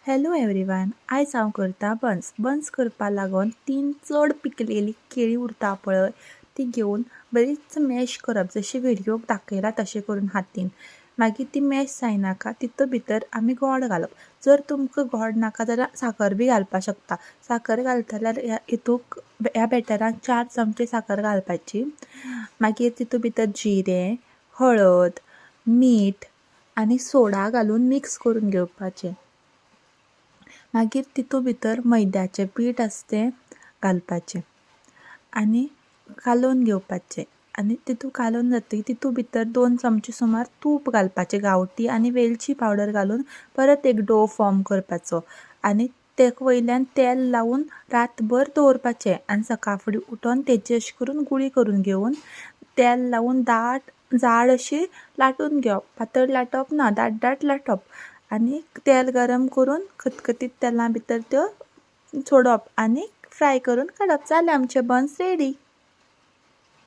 Hello everyone, आयज हांव करता बन्स करपा लागून 3 चड पिकलेली केळी उरता पळय ती घेवन बरीच मॅश करप, जशी व्हिडिओक दाखयला तशें करून हातीन. मागीर ती मॅश जायनाका तितूं भितर आमी गोड घालप. जर तुमकां गोड नाका जाल्यार साकर बी घालपाक शकता. साकर घालता जाल्यार हितूंक ह्या बॅटरान 4 चमचे साकर घालपाची. मागीर तितूं भितर जिरें, हळद, मीठ आनी सोडा घालून मिक्स करून घेवपाचें. मागीर तितूं भितर मैद्याचें पीठ आसा तें घालपाचें आनी कालोवन घेवपाचें. आनी तितूं कालोवन जातकीर तितूं भितर 2 चमचे सुमार तूप घालपाचें गांवठी आनी वेलची पावडर घालून परत एक डो फॉर्म करपाचो आनी तेका वयल्यान तेल लावून रातभर दवरपाचें आनी सकाळ फुडें उठोन तेची अशें करून गुळी करून घेवन तेल लावून जाड अशी लाटून घेवप. पातळ लाटप ना, दाट लाटप आनी तेल गरम करून खतखतीत तेला भितर त्यो सोडप आनी फ्राय करून काडप. जालें आमचे बन्स रेडी.